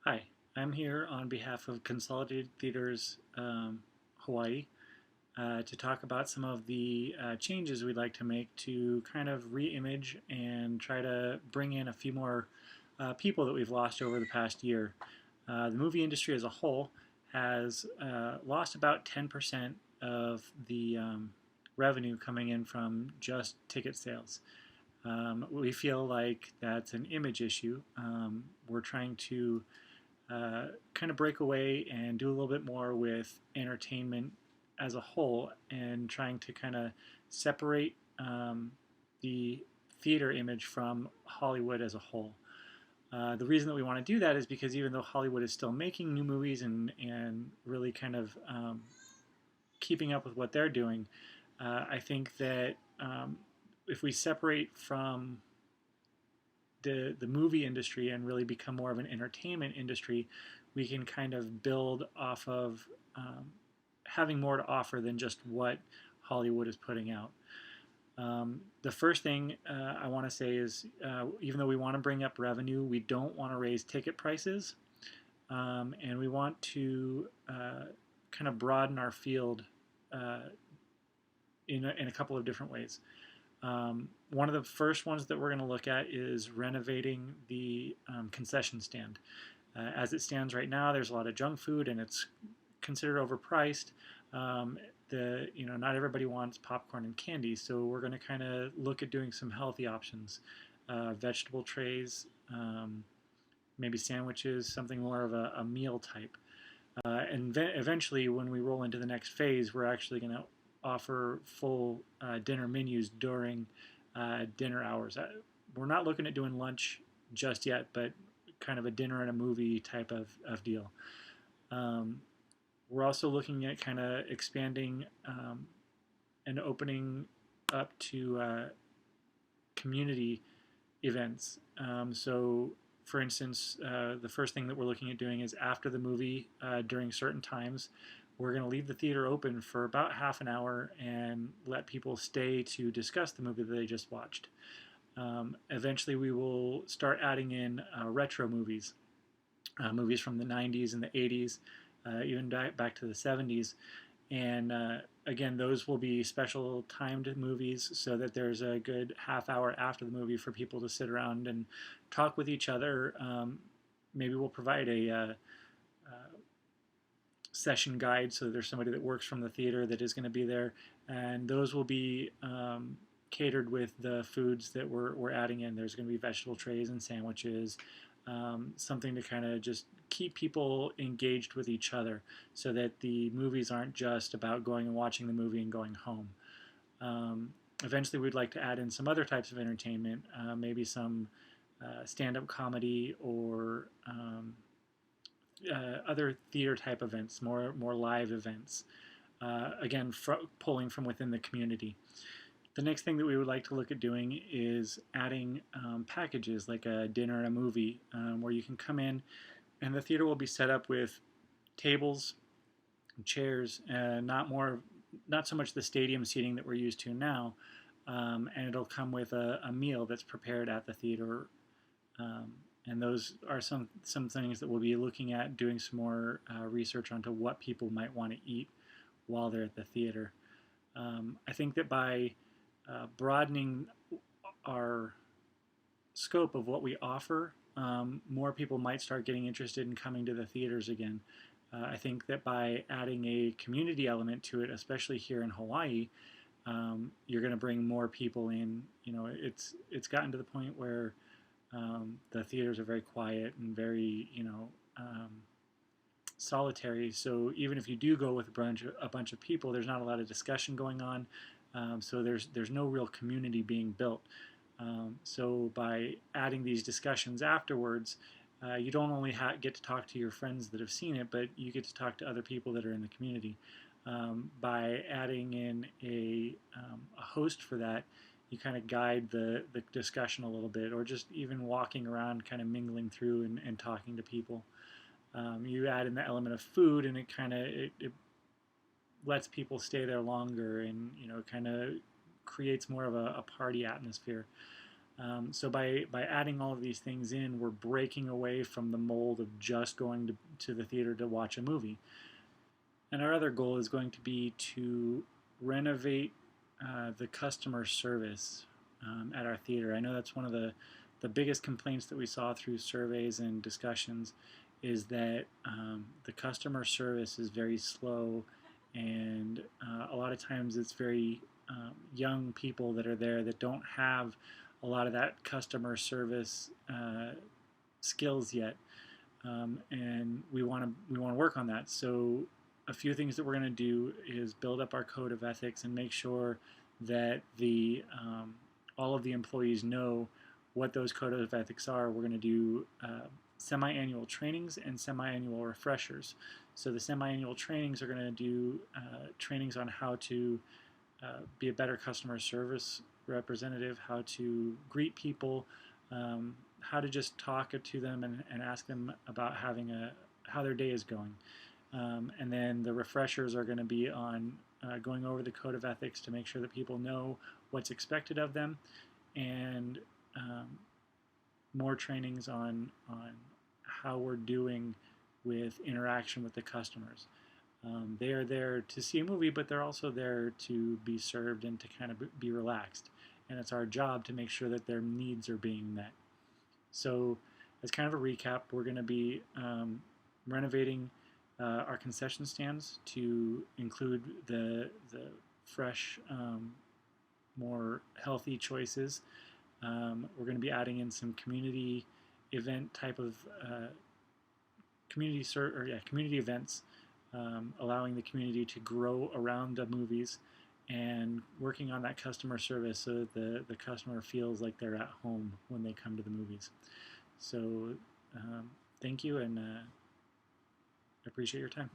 Hi, I'm here on behalf of Consolidated Theaters Hawaii to talk about some of the changes we'd like to make to kind of re-image and try to bring in a few more people that we've lost over the past year. The movie industry as a whole has lost about 10% of the revenue coming in from just ticket sales. We feel like that's an image issue. We're trying to kind of break away and do a little bit more with entertainment as a whole and trying to kind of separate the theater image from Hollywood as a whole. The reason that we want to do that is because even though Hollywood is still making new movies and really kind of keeping up with what they're doing, I think that if we separate from the movie industry and really become more of an entertainment industry, we can kind of build off of having more to offer than just what Hollywood is putting out. The first thing I want to say is even though we want to bring up revenue, we don't want to raise ticket prices. And we want to kind of broaden our field in a couple of different ways. One of the first ones that we're going to look at is renovating the concession stand. As it stands right now, there's a lot of junk food and it's considered overpriced. Not everybody wants popcorn and candy, so we're going to kind of look at doing some healthy options, vegetable trays, maybe sandwiches, something more of a meal type. And eventually, when we roll into the next phase, we're actually going to offer full dinner menus during dinner hours. We're not looking at doing lunch just yet, but kind of a dinner and a movie type of deal. We're also looking at kind of expanding and opening up to community events. For instance, the first thing that we're looking at doing is after the movie, during certain times, we're going to leave the theater open for about half an hour and let people stay to discuss the movie that they just watched. Eventually, we will start adding in retro movies, movies from the 90s and the 80s, even back to the 70s. And again, those will be special timed movies so that there's a good half hour after the movie for people to sit around and talk with each other. Maybe we'll provide a session guide so there's somebody that works from the theater that is going to be there, and those will be catered with the foods that we're adding in. There's going to be vegetable trays and sandwiches, something to kind of just keep people engaged with each other so that the movies aren't just about going and watching the movie and going home. Eventually, we'd like to add in some other types of entertainment, maybe some stand-up comedy or other theater type events, more live events. Again, pulling from within the community. The next thing that we would like to look at doing is adding packages like a dinner and a movie, where you can come in and the theater will be set up with tables, and chairs, not so much the stadium seating that we're used to now, and it'll come with a meal that's prepared at the theater. And those are some things that we'll be looking at, doing some more research onto what people might want to eat while they're at the theater. I think that by broadening our scope of what we offer, more people might start getting interested in coming to the theaters again. I think that by adding a community element to it, especially here in Hawaii, you're going to bring more people in. It's gotten to the point where the theaters are very quiet and very, solitary. So even if you do go with a bunch of people, there's not a lot of discussion going on. So there's no real community being built. So by adding these discussions afterwards, you don't only get to talk to your friends that have seen it, but you get to talk to other people that are in the community. By adding in a host for that, you kind of guide the discussion a little bit, or just even walking around, kind of mingling through and talking to people. You add in the element of food, and it lets people stay there longer, and kind of creates more of a party atmosphere. So by adding all of these things in, we're breaking away from the mold of just going to the theater to watch a movie. And our other goal is going to be to renovate the customer service at our theater. I know that's one of the biggest complaints that we saw through surveys and discussions is that the customer service is very slow, and a lot of times it's very young people that are there that don't have a lot of that customer service skills yet, and we want to work on that. So a few things that we're going to do is build up our code of ethics and make sure that the all of the employees know what those code of ethics are. We're going to do semi-annual trainings and semi-annual refreshers. So the semi-annual trainings are going to do trainings on how to be a better customer service representative, how to greet people, how to just talk to them and ask them about how their day is going. And then the refreshers are going to be on going over the code of ethics to make sure that people know what's expected of them, and more trainings on how we're doing with interaction with the customers. They are there to see a movie, but they're also there to be served and to kind of be relaxed. And it's our job to make sure that their needs are being met. So, as kind of a recap, we're going to be renovating our concession stands to include the fresh, more healthy choices. We're going to be adding in some community event type of community events, allowing the community to grow around the movies, and working on that customer service so that the customer feels like they're at home when they come to the movies. So thank you, and I appreciate your time.